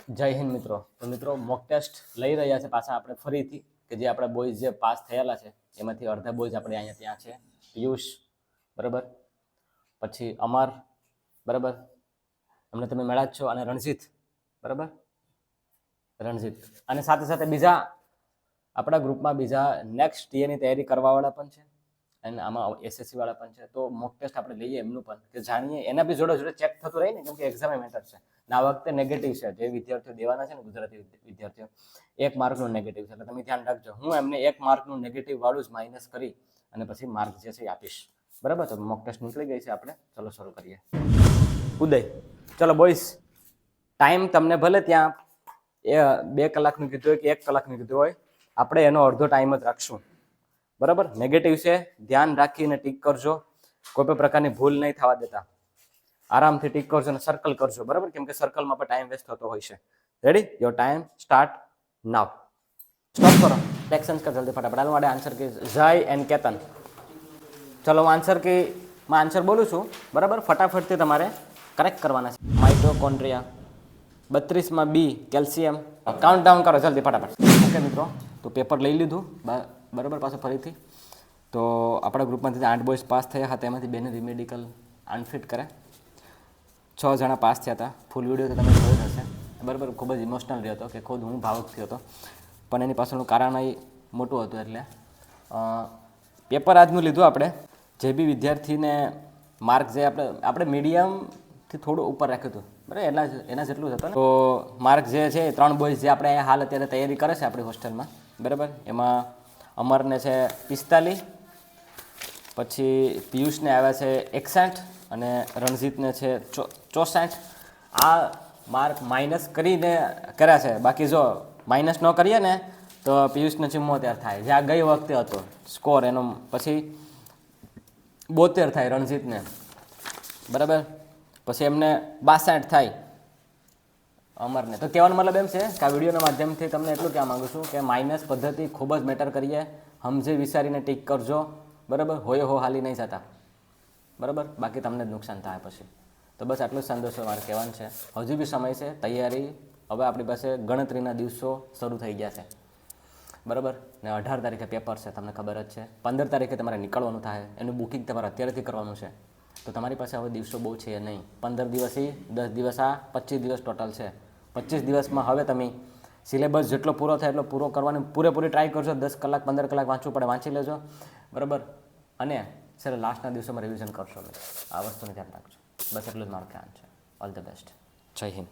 જય હિન્દ મિત્રો. તો મિત્રો મોક ટેસ્ટ લઈ રહ્યા છે પાછા આપણે ફરીથી, કે જે આપણા બોયઝ જે પાસ થયેલા છે એમાંથી અડધા બોયઝ આપણે અહીંયા ત્યાં છે. પિયુષ બરાબર, પછી અમર બરાબર, અમને તમે મળ્યા જ છો, અને રણજીત બરાબર, રણજીત, અને સાથે સાથે બીજા આપણા ગ્રુપમાં બીજા નેક્સ્ટ ટીએની તૈયારી કરવાવાળા પણ છે, અને આમાં એસએસસી વાળા પણ છે. તો મોક ટેસ્ટ આપણે લઈએ એમનું પણ, કે જાણીએ એના બી જોડે જોડે ચેક થતું રહે ને, કેમ કે એક્ઝામ મેટર છે. આ વખતે નેગેટિવ છે, જે વિદ્યાર્થીઓ દેવાના છે ને, ગુજરાતી વિદ્યાર્થીઓ 1 માર્કનું નેગેટિવ છે, એટલે તમે ધ્યાન રાખજો. હું એમને 1 માર્કનું નેગેટિવ વાળું જ માઇનસ કરી અને પછી માર્ક જે છે એ આપીશ બરાબર. તો મોક ટેસ્ટ નીકળી ગઈ છે, આપણે ચલો શરૂ કરીએ. ઉદય, ચલો બોઈસ, ટાઈમ તમને ભલે ત્યાં 2 કલાકનું કીધું હોય કે 1 કલાકનું કીધું હોય, આપણે એનો અડધો ટાઈમ જ રાખશું બરાબર. નેગેટિવ છે, ધ્યાન રાખીને ટીક કરજો, કોઈ પણ પ્રકારની ભૂલ નહીં થવા દેતા. આરામથી ટીક કરજો અને સર્કલ કરજો બરાબર, કેમ કે સર્કલમાં પણ ટાઈમ વેસ્ટ થતો હોય છે. Ready? Your time start now. Stop કરો, એક્શન્સ કર જલ્દી ફટાફટ. આનો માટે આન્સર કે જય એન્ડ કેતન. ચલો હું આન્સર કે માં આન્સર બોલું છું બરાબર, ફટાફટથી તમારે કરેક્ટ કરવાના છે. માઇટોકોન્ડ્રિયા, 32માં બી કેલ્શિયમ. કાઉન્ટ ડાઉન કરો જલ્દી ફટાફટ. ઓકે મિત્રો, તો પેપર લઈ લીધું બરાબર પાછું ફરીથી. તો આપણા ગ્રુપમાંથી 8 બોયઝ પાસ થયા હતા, એમાંથી 2ને રિમેડિકલ અનફિટ કરે, 6 જણા પાસ થયા હતા. ફૂલ વિડીયો તો તમે જોયો હશે બરાબર. ખૂબ જ ઇમોશનલ રહ્યો હતો, કે ખુદ હું ભાવુક થયો હતો, પણ એની પાછળનું કારણ એ મોટું હતું. એટલે પેપર આજનું લીધું આપણે. જે બી વિદ્યાર્થીને માર્ક જે આપણે મીડિયમથી થોડું ઉપર રાખ્યું હતું બરાબર, એના જેટલું જ હતું ને. તો માર્ક જે છે 3 બોયઝ જે આપણે હાલ અત્યારે તૈયારી કરે છે આપણી હોસ્ટેલમાં બરાબર, એમાં અમરને છે 45, પછી પિયુષને આવ્યા છે 61 અને રણજીતને છે 64. આ માર્ક માઇનસ કરીને કર્યા છે, બાકી જો માઇનસ ન કરીએ ને તો પિયુષને 74 થાય, જે આ ગઈ વખતે હતો સ્કોર એનો. પછી 72 થાય રણજીતને બરાબર, પછી એમને 62 થાય અમરને. તો કહેવાનો મતલબ એમ છે કે આ વિડીયોના માધ્યમથી તમને એટલું કહેવા માગું છું કે માઇનસ પદ્ધતિ ખૂબ જ મેટર કરીએ. સમજી વિચારીને ટીક કરજો બરાબર, હોય હો હાલી નહીં જતા બરાબર, બાકી તમને જ નુકસાન થાય પછી. તો બસ આટલું જ સંદેશો મારે કહેવાનું છે. હજુ બી સમય છે, તૈયારી હવે આપણી પાસે ગણતરીના દિવસો શરૂ થઈ ગયા છે બરાબર. ને 18 તારીખે પેપર છે, તમને ખબર જ છે. 15 તારીખે તમારે નીકળવાનું થાય, એનું બુકિંગ તમારે અત્યારેથી કરવાનું છે. તો તમારી પાસે હવે દિવસો બહુ છે નહીં. 15 દિવસથી 10 દિવસ, આ 25 દિવસ ટોટલ છે. 25 દિવસમાં હવે તમે સિલેબસ જેટલો પૂરો થાય એટલો પૂરો કરવાની પૂરેપૂરી ટ્રાય કરજો. 10 કલાક 15 કલાક વાંચવું પડે, વાંચી લેજો બરાબર. અને સર લાસ્ટના દિવસોમાં રિવિઝન કરશો. આ વસ્તુને ધ્યાન રાખજો. બસ એટલું જ મારું કહેવાનું છે. All the best. જય હિન્દ.